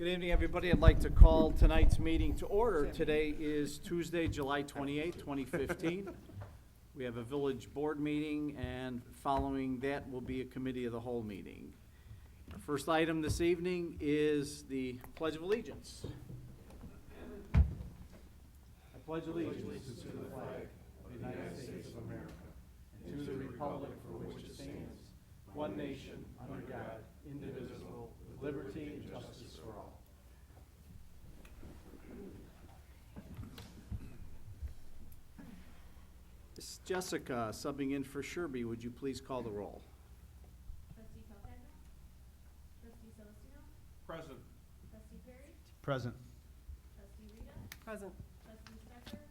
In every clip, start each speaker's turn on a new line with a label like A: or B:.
A: Good evening, everybody. I'd like to call tonight's meeting to order. Today is Tuesday, July 28th, 2015. We have a village board meeting, and following that will be a committee of the whole meeting. Our first item this evening is the Pledge of Allegiance. I pledge allegiance to the flag of the United States of America and to the republic for which it stands, one nation, under God, indivisible, with liberty and justice for all. Miss Jessica, subbing in for Sherby, would you please call the roll?
B: Trustee Feldhagen? Trustee Celestino?
C: Present.
B: Trustee Perry?
D: Present.
B: Trustee Rita?
E: Present.
B: Trustee Stecker?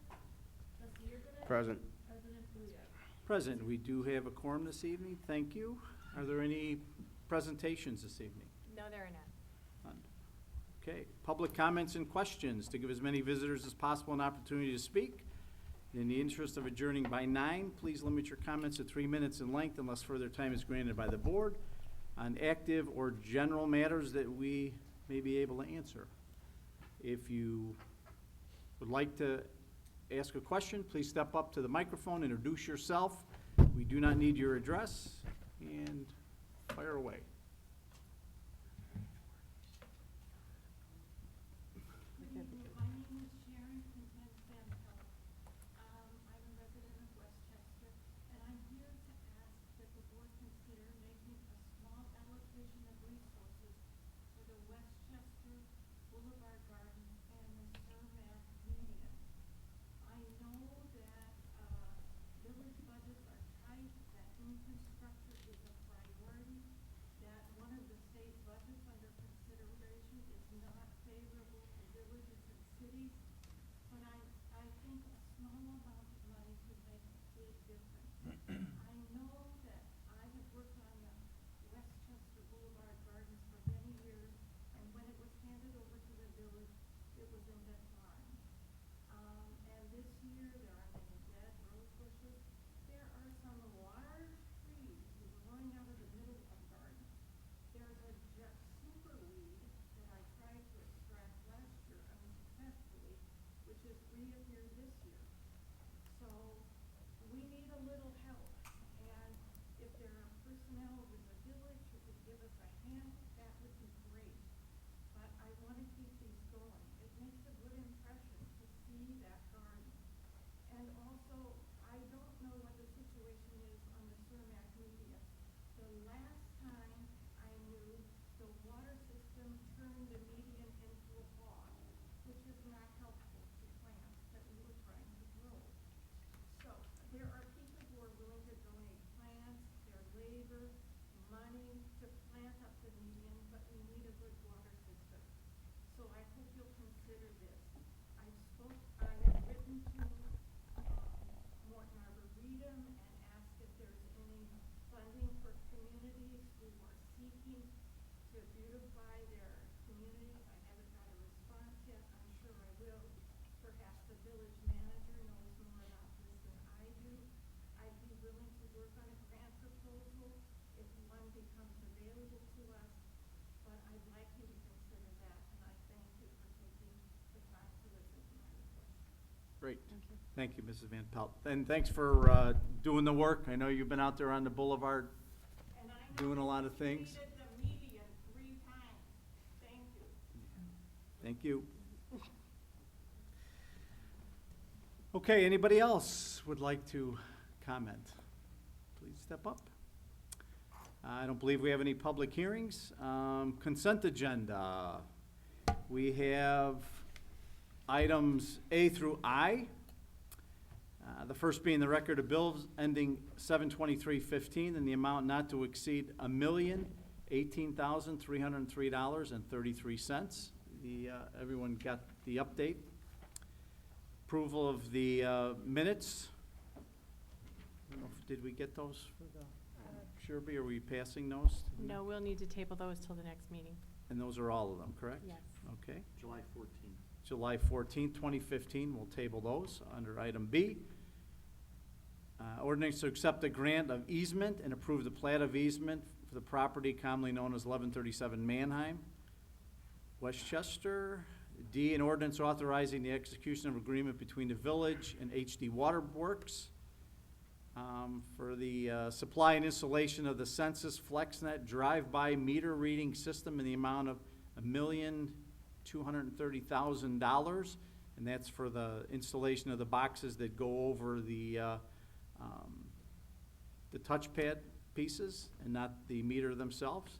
B: Trustee Urbanek?
C: Present.
B: President Booyah?
A: Present. We do have a quorum this evening. Thank you. Are there any presentations this evening?
E: No, there are not.
A: None. Okay. Public comments and questions to give as many visitors as possible an opportunity to speak. In the interest of adjourning by 9, please limit your comments to 3 minutes in length unless further time is granted by the board on active or general matters that we may be able to answer. If you would like to ask a question, please step up to the microphone, introduce yourself. We do not need your address, and fire away.
F: My name is Sharon Content Van Pelt. I'm a resident of Westchester, and I'm here to ask that the board consider making a small allocation of resources for the Westchester Boulevard Gardens and the Cermak median. I know that, village budgets are tight, that infrastructure is a priority, that one of the state budgets under consideration is not favorable to villages and cities, but I think a small amount of money could make a big difference. I know that I have worked on the Westchester Boulevard Gardens for many years, and when it was handed over to the village, it was in decline. And this year, there are many dead rose bushes. There are some large trees growing out of the middle of the garden. There's a super weed that I tried to extract last year unsuccessfully, which has reappeared this year. So we need a little help, and if there are personnel with the village who could give us a hand, that would be great. But I want to keep these going. It makes a good impression to see that garden. And also, I don't know what the situation is on the Cermak median. The last time I knew, the water system turned the median into a bog, which is not helpful to plants that we were trying to grow. So there are people who are willing to donate plants, their labor, money to plant up the median, but we need a good water system. So I hope you'll consider this. I have written to Morton Arboretum and asked if there's any funding for communities who are seeking to beautify their communities. I haven't got a response yet. I'm sure I will. Perhaps the village manager knows more about this than I do. I'd be willing to work on a grant proposal if one becomes available to us, but I'd like you to consider that, and I thank you for taking the time to listen to my request.
A: Great. Thank you, Mrs. Van Pelt. And thanks for doing the work. I know you've been out there on the boulevard
F: And I know
A: doing a lot of
F: you
A: things.
F: repeated the median 3 times. Thank you.
A: Thank you. Okay, anybody else would like to comment? Please step up. I don't believe we have any public hearings. Consent agenda. We have items A through I. The first being the record of bills ending 7/23/15 in the amount not to exceed $1,018,303.33. Everyone got the update. Approval of the minutes. I don't know did we get those for the Sherby? Are we passing those?
E: No, we'll need to table those till the next meeting.
A: And those are all of them, correct?
E: Yes.
A: Okay.
C: July 14th.
A: July 14th, 2015, we'll table those under item B. Ordinance to accept a grant of easement and approve the plat of easement for the property commonly known as 1137 Manheim. Westchester. D, an ordinance authorizing the execution of agreement between the village and HD Waterworks for the supply and installation of the Census FlexNet drive-by meter reading system in the amount of $1,230,000. And that's for the installation of the boxes that go over the touchpad pieces and not the meter themselves.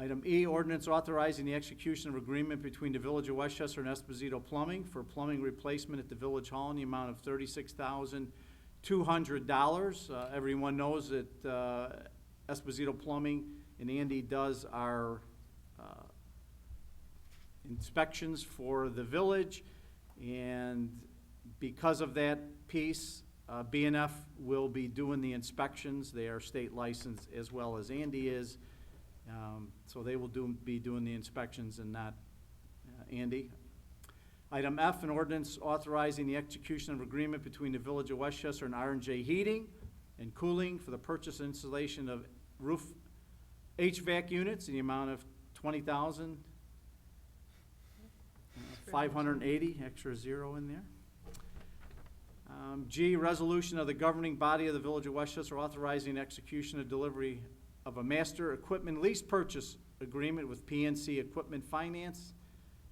A: Item E, ordinance authorizing the execution of agreement between the Village of Westchester and Esposito Plumbing for plumbing replacement at the Village Hall in the amount of $36,200. Everyone knows that Esposito Plumbing and Andy does our inspections for the village, and because of that piece, B&F will be doing the inspections. They are state licensed as well as Andy is. So they will be doing the inspections and not Andy. Item F, an ordinance authorizing the execution of agreement between the Village of Westchester and R&J Heating and Cooling for the purchase and installation of roof HVAC units in the amount of $20,580, extra zero in there. G, resolution of the governing body of the Village of Westchester authorizing execution of delivery of a master equipment lease purchase agreement with PNC Equipment Finance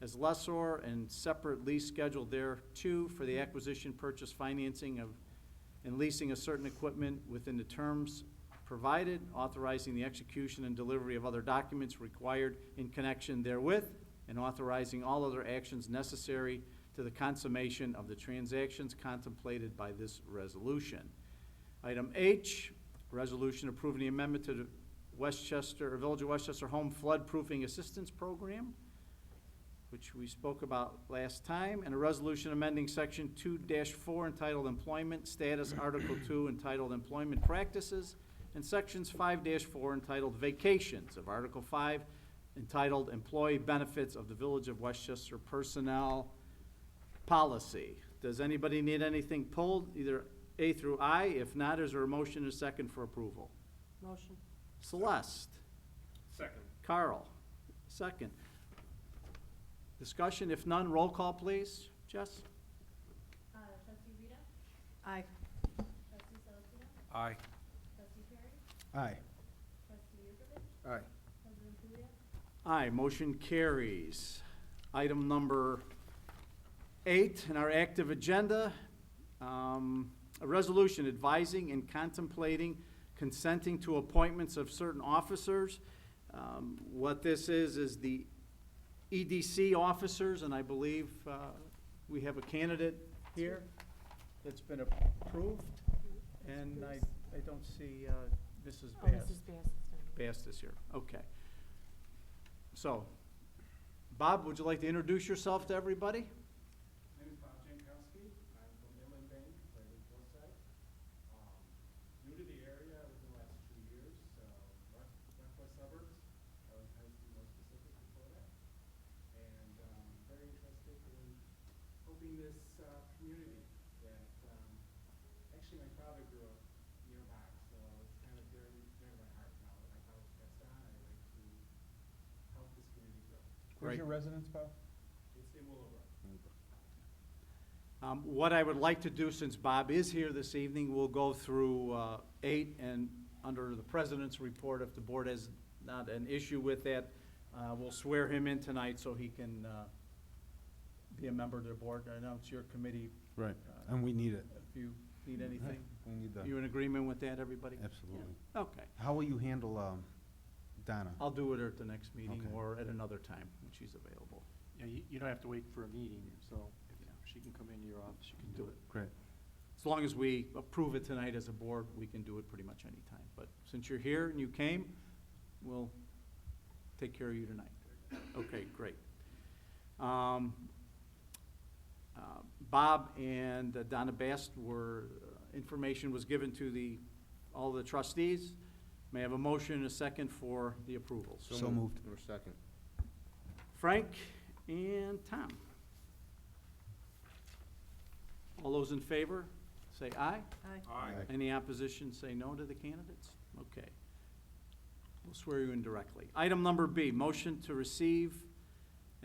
A: as lessor and separate lease scheduled thereto for the acquisition, purchase, financing of, and leasing of certain equipment within the terms provided, authorizing the execution and delivery of other documents required in connection therewith, and authorizing all other actions necessary to the consummation of the transactions contemplated by this resolution. Item H, resolution approving the amendment to the Village of Westchester Home Flood Proofing Assistance Program, which we spoke about last time, and a resolution amending section 2-4 entitled Employment Status, Article 2 entitled Employment Practices, and sections 5-4 entitled Vacations of Article 5 entitled Employee Benefits of the Village of Westchester Personnel Policy. Does anybody need anything pulled, either A through I? If not, is there a motion and a second for approval?
E: Motion.
A: Celeste.
C: Second.
A: Carl. Second. Discussion, if none, roll call, please. Jess?
B: Trustee Rita?
E: Aye.
B: Trustee Celestino?
C: Aye.
B: Trustee Perry?
D: Aye.
B: Trustee Yurkovich?
D: Aye.
B: President Kulia?
A: Aye, motion carries. Item number 8 in our active agenda, a resolution advising and contemplating consenting to appointments of certain officers. What this is the EDC officers, and I believe we have a candidate here that's been approved, and I don't see Mrs.
E: Oh,
A: Bass.
E: Mrs. Bass is done.
A: Bass this year, okay. So, Bob, would you like to introduce yourself to everybody?
C: My name is Bob Jankowski. I'm from Inland Bank, right in Hillside. New to the area within the last 2 years, northwest suburbs. I was trying to be more specific before that. And very interested in helping this community that, actually my father grew up nearby, so it's kind of dear to my heart now that my father's passed on. I'd like to help this community grow.
D: Where's
A: Great.
D: your residence, Bob?
C: It's in Willowbrook.
A: What I would like to do, since Bob is here this evening, we'll go through 8, and under the president's report, if the board has not an issue with that, we'll swear him in tonight so he can be a member of the board. I know it's your committee.
D: Right, and we need it.
A: If you need anything.
D: We need that,
A: You in agreement with that, everybody?
D: absolutely.
A: Yeah. Okay.
D: How will you handle Donna?
A: I'll do it at the next meeting
D: Okay.
A: or at another time when she's available.
G: Yeah, you don't have to wait for a meeting, so if she can come into your office, you can do it.
D: Great.
A: As long as we approve it tonight as a board, we can do it pretty much any time. But since you're here and you came, we'll take care of you tonight. Okay, great. Bob and Donna Bast information was given to all the trustees. May I have a motion and a second for the approvals?
D: So moved.
C: Or second.
A: Frank and Tom. All those in favor, say aye.
E: Aye.
C: Aye.
A: Any opposition, say no to the candidates? Okay. We'll swear you in directly. Item number B, motion to receive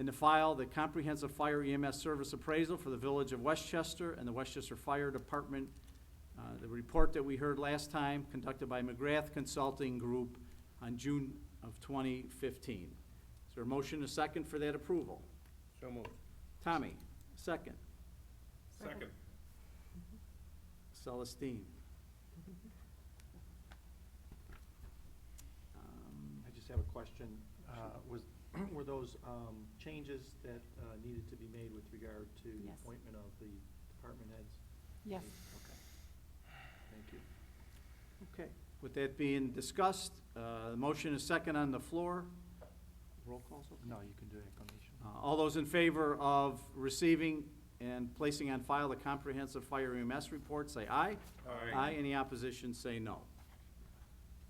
A: and to file the comprehensive fire EMS service appraisal for the Village of Westchester and the Westchester Fire Department. The report that we heard last time, conducted by McGrath Consulting Group on June of 2015. Is there a motion and a second for that approval?
H: So moved.
A: Tommy, second.
C: Second.
A: Celestine.
G: I just have a question. Were those changes that needed to be made with regard to
E: Yes.
G: appointment of the department heads?
E: Yes.
G: Okay. Thank you.
A: Okay, with that being discussed, the motion is second on the floor. Roll call, okay?
G: No, you can do acclamation.
A: All those in favor of receiving and placing on file the comprehensive fire EMS report, say aye.
H: Aye.
A: Aye. Any opposition, say no.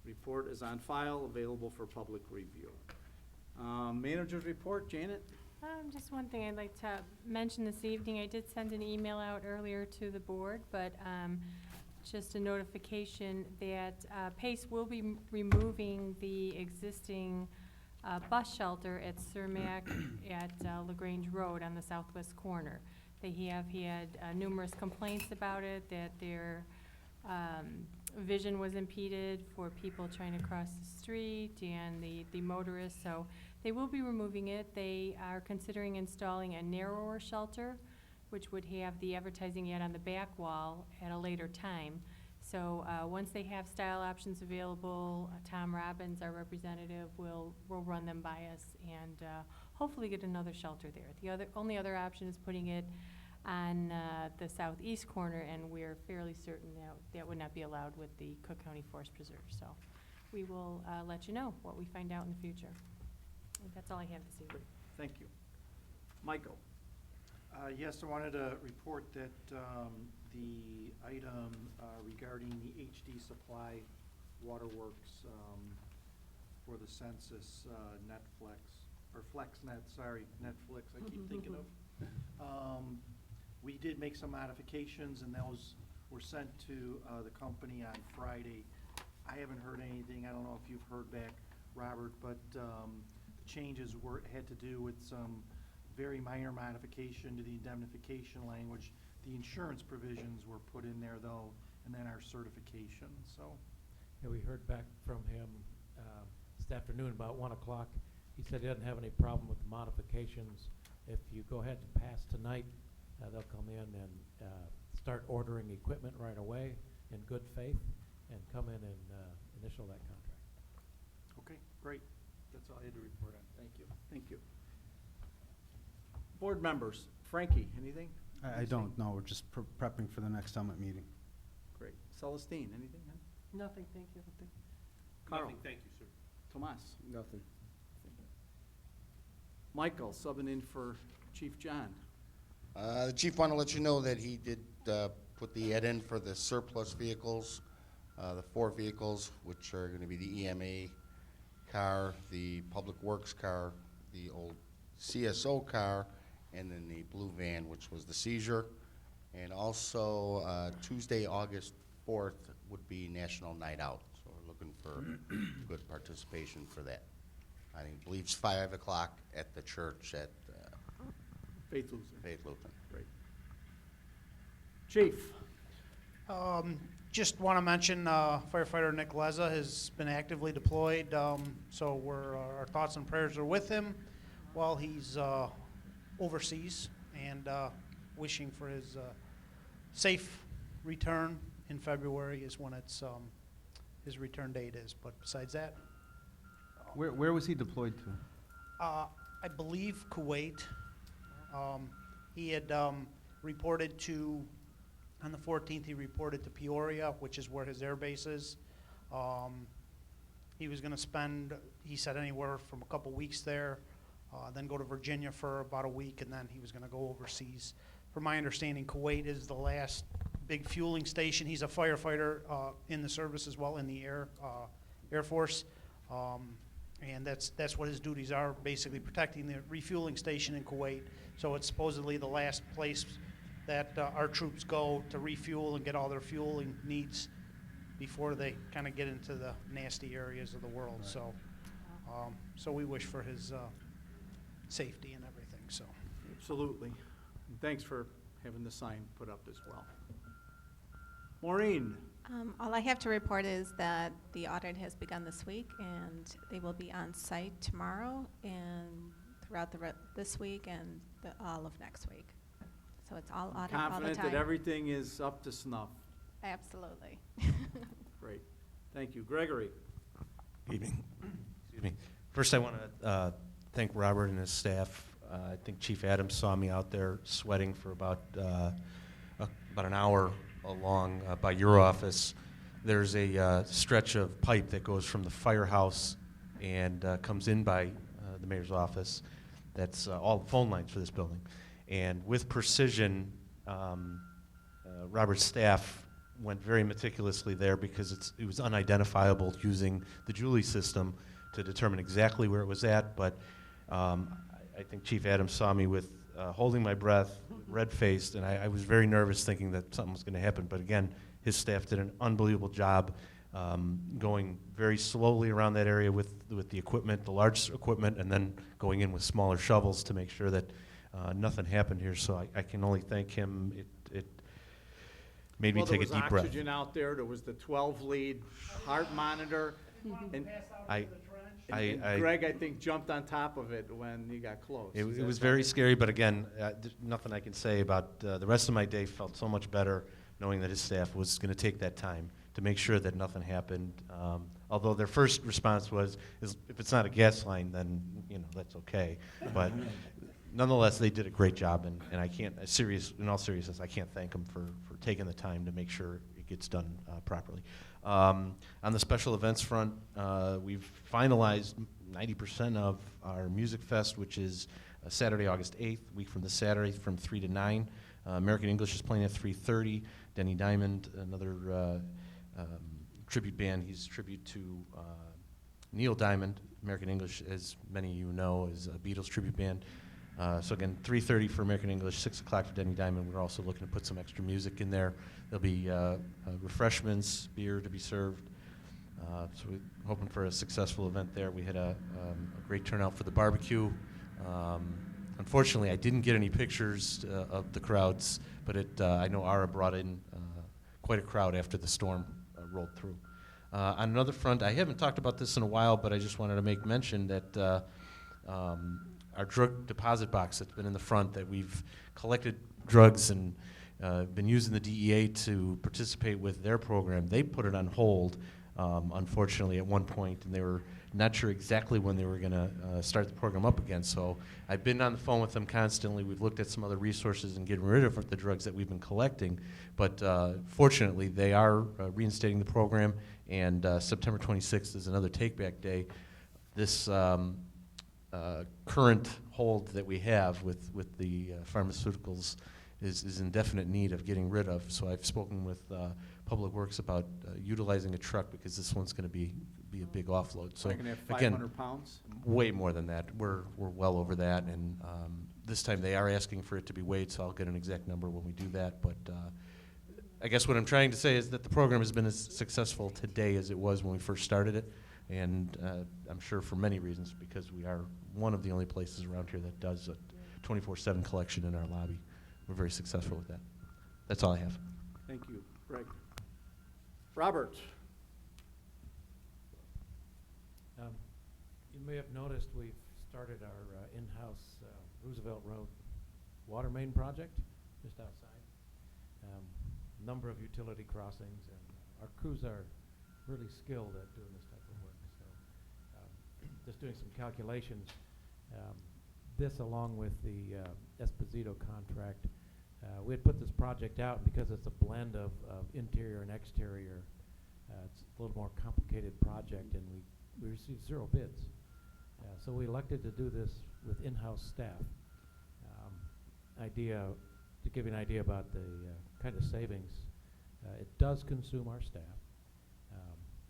A: Report is on file, available for public review. Manager's report, Janet?
E: Just one thing I'd like to mention this evening. I did send an email out earlier to the board, but just a notification that Pace will be removing the existing bus shelter at Cermak at LaGrange Road on the southwest corner. They have had numerous complaints about it, that their vision was impeded for people trying to cross the street and the motorists, so they will be removing it. They are considering installing a narrower shelter, which would have the advertising ad on the back wall at a later time. So once they have style options available, Tom Robbins, our representative, will run them by us and hopefully get another shelter there. The only other option is putting it on the southeast corner, and we're fairly certain that would not be allowed with the Cook County Forest Preserve. So we will let you know what we find out in the future. And that's all I have this evening.
A: Thank you. Michael?
G: Yes, I wanted to report that the item regarding the HD Supply Waterworks for the census Netflix, or FlexNet, sorry, Netflix, I keep thinking of. We did make some modifications, and those were sent to the company on Friday. I haven't heard anything. I don't know if you've heard back, Robert, but the changes had to do with some very minor modification to the indemnification language. The insurance provisions were put in there, though, and then our certification, so.
I: Yeah, we heard back from him this afternoon about 1 o'clock. He said he doesn't have any problem with the modifications. If you go ahead and pass tonight, they'll come in and start ordering equipment right away in good faith and come in and initial that contract.
G: Okay, great. That's all I had to report on. Thank you.
A: Thank you. Board members, Frankie, anything?
D: I don't know, we're just prepping for the next summit meeting.
A: Great. Celestine, anything? Huh?
E: Nothing, thank you.
A: Carl?
H: Nothing, thank you, sir.
A: Tomas?
H: Nothing.
A: Michael, subbing in for Chief John.
J: The chief wanted to let you know that he did put the ad in for the surplus vehicles, the 4 vehicles, which are going to be the EMA car, the Public Works car, the old CSO car, and then the blue van, which was the seizure. And also Tuesday, August 4th would be National Night Out, so we're looking for good participation for that. I believe it's 5 o'clock at the church at
A: Faith Lutheran.
J: Faith Lutheran.
A: Great. Chief?
K: Just want to mention firefighter Nick Leza has been actively deployed, so our thoughts and prayers are with him while he's overseas, and wishing for his safe return in February is when his return date is. But besides that,
D: Where was he deployed to?
K: I believe Kuwait. He had reported to, on the 14th, he reported to Peoria, which is where his air base is. He was going to spend, he said, anywhere from a couple weeks there, then go to Virginia for about a week, and then he was going to go overseas. From my understanding, Kuwait is the last big fueling station. He's a firefighter in the service as well, in the Air Force. And that's what his duties are, basically protecting the refueling station in Kuwait. So it's supposedly the last place that our troops go to refuel and get all their fueling needs before they kind of get into the nasty areas of the world. Right. So we wish for his safety and everything, so.
A: Absolutely. And thanks for having the sign put up as well. Maureen?
H: All I have to report is that the audit has begun this week, and they will be on site tomorrow and throughout this week and all of next week. So it's all audit all the time.
A: Confident that everything is up to snuff.
H: Absolutely.
A: Great. Thank you. Gregory?
L: Evening. Excuse me. First, I want to thank Robert and his staff. I think Chief Adams saw me out there sweating for about an hour along by your office. There's a stretch of pipe that goes from the firehouse and comes in by the mayor's office. That's all the phone lines for this building. And with precision, Robert's staff went very meticulously there because it was unidentifiable using the Julie system to determine exactly where it was at. But I think Chief Adams saw me with holding my breath, red-faced, and I was very nervous thinking that something was going to happen. But again, his staff did an unbelievable job going very slowly around that area with the equipment, the large equipment, and then going in with smaller shovels to make sure that nothing happened here. So I can only thank him. It made me take a deep
A: Well, there
L: breath.
A: was oxygen out there. There was the 12-lead heart monitor. And Greg, I think, jumped on top of it when you got close.
L: It
A: Is that
L: was
A: correct?
L: very scary, but again, nothing I can say about the rest of my day. Felt so much better knowing that his staff was going to take that time to make sure that nothing happened. Although their first response was, if it's not a gas line, then that's okay. But nonetheless, they did a great job, and I can't, in all seriousness, I can't thank them for taking the time to make sure it gets done properly. On the special events front, we've finalized 90% of our Music Fest, which is Saturday, August 8th, week from this Saturday from 3 to 9. American English is playing at 3:30. Denny Diamond, another tribute band. He's tribute to Neil Diamond. American English, as many of you know, is a Beatles tribute band. So again, 3:30 for American English, 6 o'clock for Denny Diamond. We're also looking to put some extra music in there. There'll be refreshments, beer to be served. So we're hoping for a successful event there. We had a great turnout for the barbecue. Unfortunately, I didn't get any pictures of the crowds, but I know Ara brought in quite a crowd after the storm rolled through. On another front, I haven't talked about this in a while, but I just wanted to make mention that our drug deposit box that's been in the front, that we've collected drugs and been using the DEA to participate with their program. They put it on hold, unfortunately, at one point, and they were not sure exactly when they were going to start the program up again. So I've been on the phone with them constantly. We've looked at some other resources and getting rid of the drugs that we've been collecting. But fortunately, they are reinstating the program, and September 26th is another take-back day. This current hold that we have with the pharmaceuticals is in definite need of getting rid of. So I've spoken with Public Works about utilizing a truck, because this one's going to be a big offload. So
A: They're going to have
L: again,
A: 500 pounds?
L: way more than that. We're well over that, and this time they are asking for it to be weighed, so I'll get an exact number when we do that. But I guess what I'm trying to say is that the program has been as successful today as it was when we first started it, and I'm sure for many reasons, because we are one of the only places around here that does a 24/7 collection in our lobby. We're very successful with that. That's all I have.
A: Thank you, Greg. Robert?
I: You may have noticed we've started our in-house Roosevelt Road water main project just outside. Number of utility crossings, and our crews are really skilled at doing this type of work. So just doing some calculations, this along with the Esposito contract, we had put this project out, and because it's a blend of interior and exterior, it's a little more complicated project, and we received 0 bids. So we elected to do this with in-house staff. To give you an idea about the kind of savings, it does consume our staff,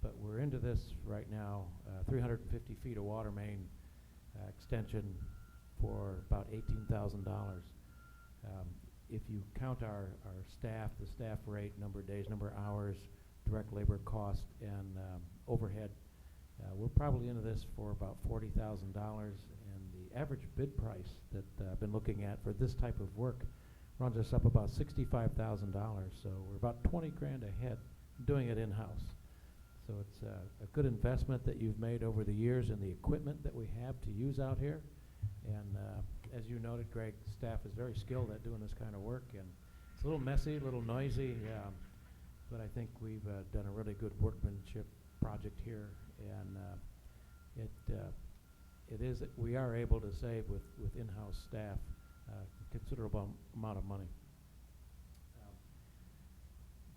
I: but we're into this right now, 350 feet of water main extension for about $18,000. If you count our staff, the staff rate, number of days, number of hours, direct labor cost, and overhead, we're probably into this for about $40,000, and the average bid price that I've been looking at for this type of work runs us up about $65,000. So we're about 20 grand ahead doing it in-house. So it's a good investment that you've made over the years in the equipment that we have to use out here. And as you noted, Greg, staff is very skilled at doing this kind of work. And it's a little messy, a little noisy, but I think we've done a really good workmanship project here. And we are able to save with in-house staff considerable amount of money.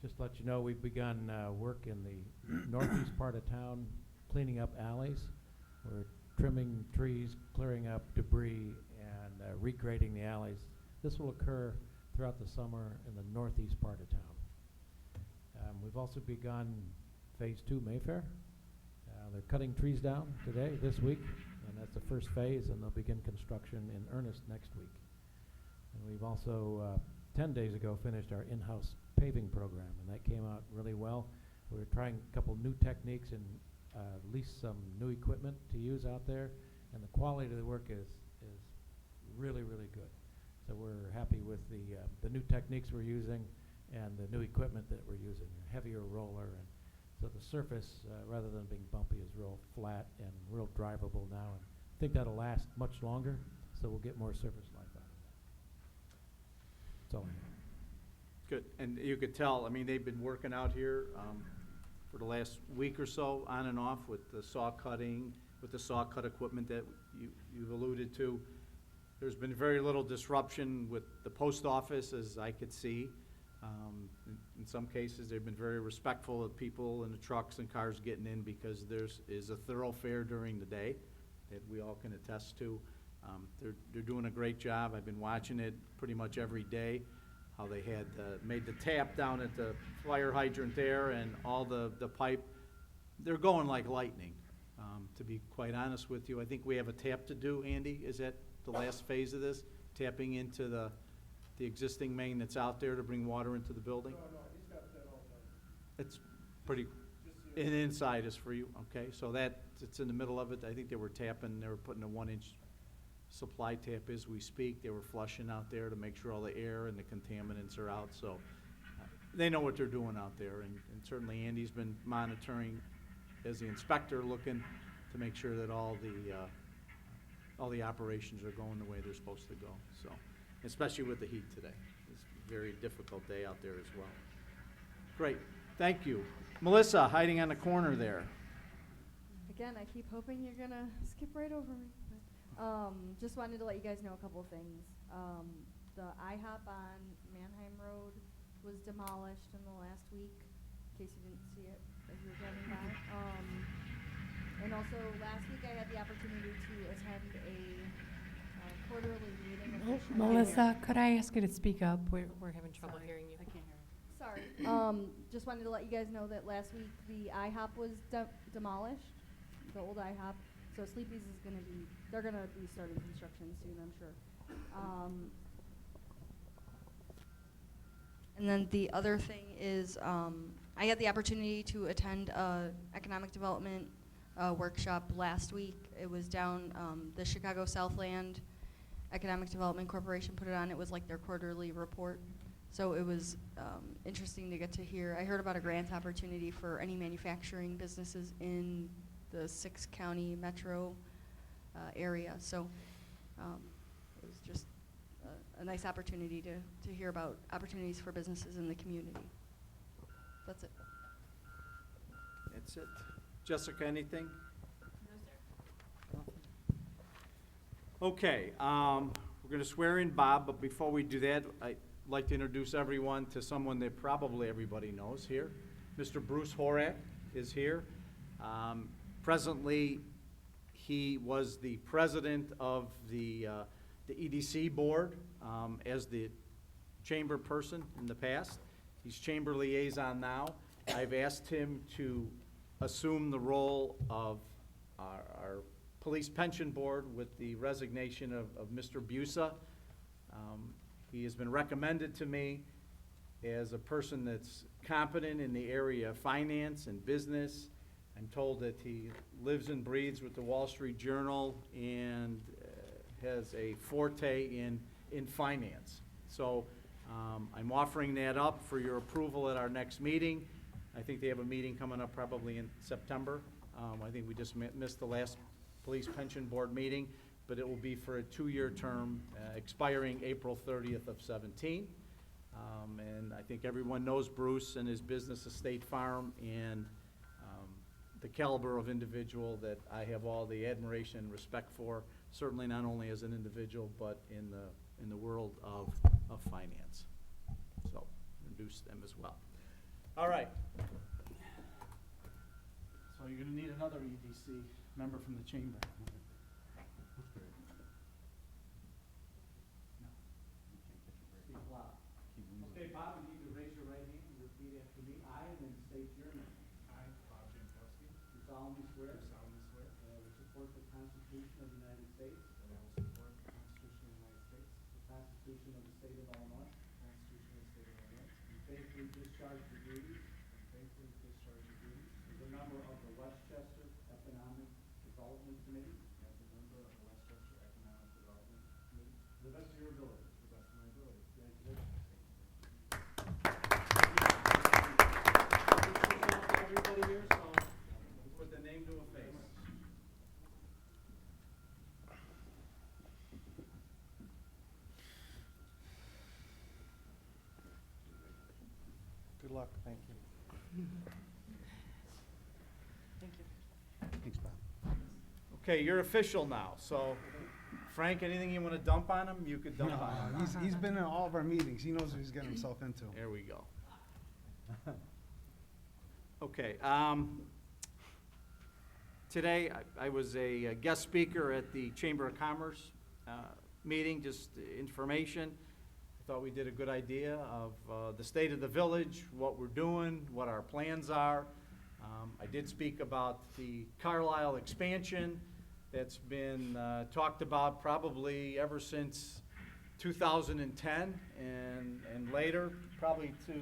I: Just to let you know, we've begun work in the northeast part of town, cleaning up alleys. We're trimming trees, clearing up debris, and regrading the alleys. This will occur throughout the summer in the northeast part of town. We've also begun Phase 2 Mayfair. They're cutting trees down this week, and that's the first phase, and they'll begin construction in earnest next week. And we've also, 10 days ago, finished our in-house paving program, and that came out really well. We're trying a couple new techniques and lease some new equipment to use out there, and the quality of the work is really, really good. So we're happy with the new techniques we're using and the new equipment that we're using, a heavier roller, and so the surface, rather than being bumpy, is real flat and real drivable now. And I think that'll last much longer, so we'll get more surface life out of that. That's all I have.
A: Good, and you could tell, I mean, they've been working out here for the last week or so, on and off, with the saw cutting, with the saw cut equipment that you've alluded to. There's been very little disruption with the post office, as I could see. In some cases, they've been very respectful of people and the trucks and cars getting in, because is a thoroughfare during the day that we all can attest to. They're doing a great job. I've been watching it pretty much every day, how they had made the tap down at the fire hydrant there, and all the pipe. They're going like lightning, to be quite honest with you. I think we have a tap to do, Andy. Is that the last phase of this? Tapping into the existing main that's out there to bring water into the building?
C: No, he's got that all done.
A: It's pretty, and inside is for you, okay? So it's in the middle of it. I think they were putting a 1-inch supply tap as we speak. They were flushing out there to make sure all the air and the contaminants are out. So they know what they're doing out there. And certainly Andy's been monitoring as the inspector, looking to make sure that all the operations are going the way they're supposed to go. So, especially with the heat today. It's a very difficult day out there as well. Great, thank you. Melissa, hiding on the corner there.
M: Again, I keep hoping you're gonna skip right over me. Just wanted to let you guys know a couple of things. The IHOP on Mannheim Road was demolished in the last week, in case you didn't see it as you were driving by. And also, last week I had the opportunity to attend a quarterly meeting. of the
E: Melissa, could I ask you to speak up? We're having trouble
M: Sorry.
E: hearing you.
M: I can't hear you. Sorry. Just wanted to let you guys know that last week the IHOP was demolished, the old IHOP. So Sleepy's is they're gonna be starting construction soon, I'm sure. And then the other thing is, I had the opportunity to attend a economic development workshop last week. It was down, the Chicago Southland Economic Development Corporation put it on. It was like their quarterly report. So it was interesting to get to hear. I heard about a grant opportunity for any manufacturing businesses in the 6-county metro area. So it was just a nice opportunity to hear about opportunities for businesses in the community. That's it.
A: That's it. Jessica, anything?
B: No, sir.
A: Okay, we're going to swear in Bob, but before we do that, I'd like to introduce everyone to someone that probably everybody knows here. Mr. Bruce Horak is here. Presently, he was the president of the EDC board as the chamber person in the past. He's chamber liaison now. I've asked him to assume the role of our police pension board with the resignation of Mr. Busa. He has been recommended to me as a person that's competent in the area of finance and business. I'm told that he lives and breathes with the Wall Street Journal and has a forte in finance. So I'm offering that up for your approval at our next meeting. I think they have a meeting coming up probably in September. I think we just missed the last Police Pension Board meeting, but it will be for a 2-year term expiring April 30th of 17. And I think everyone knows Bruce and his business Estate Farm and the caliber of individual that I have all the admiration and respect for, certainly not only as an individual, but in the world of finance. So, introduce them as well. All right. So you're gonna need another EDC member from the chamber. Speak loud. Okay, Bob, you need to raise your right hand and repeat after me. I, and then state your name.
C: I, Bob Jankowski,
A: Do solemnly swear
C: do solemnly swear
A: that I will support the Constitution of the United States,
C: that I will support the Constitution of the United States,
A: the Constitution of the State of Illinois,
C: the Constitution of the State of Illinois,
A: and faithfully discharge the duties
C: and faithfully discharge the duties
A: as a member of the Westchester Economic Development Committee
C: as a member of the Westchester Economic Development Committee
A: to the best of your ability.
C: to the best of my ability.
A: Congratulations.
C: Thank you.
A: Everybody here, so let's put the name to a face.
G: Good luck, thank you.
D: Thanks, Bob.
A: Okay, you're official now, so Frank, anything you want to dump on him, you could dump
D: No,
A: on him.
D: he's been in all of our meetings. He knows what he's getting himself into.
A: There we go. Okay, today I was a guest speaker at the Chamber of Commerce meeting, just information. I thought we did a good idea of the state of the village, what we're doing, what our plans are. I did speak about the Carlisle expansion that's been talked about probably ever since 2010 and later, probably to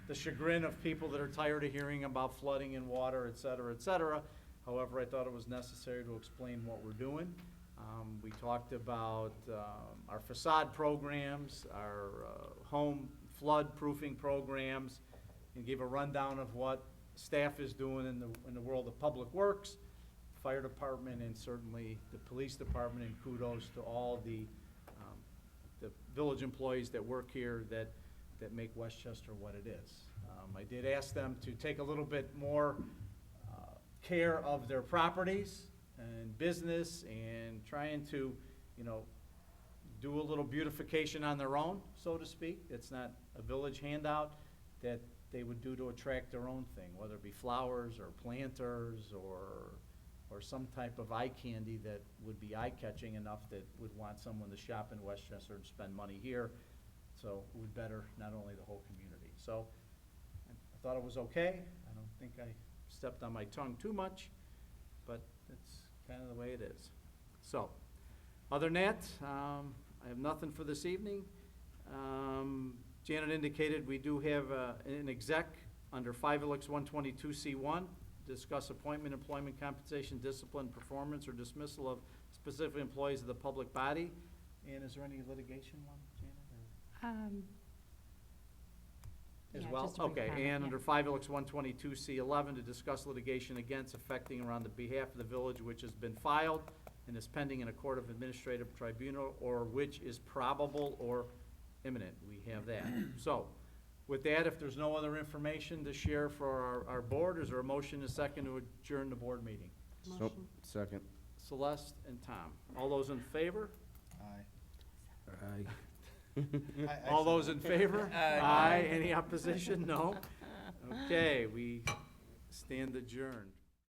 A: the chagrin of people that are tired of hearing about flooding and water, et cetera, et cetera. However, I thought it was necessary to explain what we're doing. We talked about our facade programs, our home flood proofing programs, and gave a rundown of what staff is doing in the world of public works, fire department, and certainly the police department, and kudos to all the village employees that work here that make Westchester what it is. I did ask them to take a little bit more care of their properties and business and trying to, do a little beautification on their own, so to speak. It's not a village handout that they would do to attract their own thing, whether it be flowers or planters or some type of eye candy that would be eye-catching enough that would want someone to shop in Westchester and spend money here. So it would better not only the whole community. So I thought it was okay. I don't think I stepped on my tongue too much, but that's kind of the way it is. So, other than that, I have nothing for this evening. Janet indicated we do have an exec under 5LX122C1, discuss appointment, employment, compensation, discipline, performance, or dismissal of specific employees of the public body. And is there any litigation one, Janet? As
E: Yeah,
A: well?
E: just a brief
A: Okay,
E: comment,
A: and
E: yeah.
A: under 5LX122C11, to discuss litigation against affecting or on the behalf of the village which has been filed and is pending in a court of administrative tribunal, or which is probable or imminent. We have that. So, with that, if there's no other information to share for our board, is there a motion and a second to adjourn the board meeting?
J: So, second.
A: Celeste and Tom. All those in favor? All those in favor? Aye. Any opposition? No? Okay, we stand adjourned.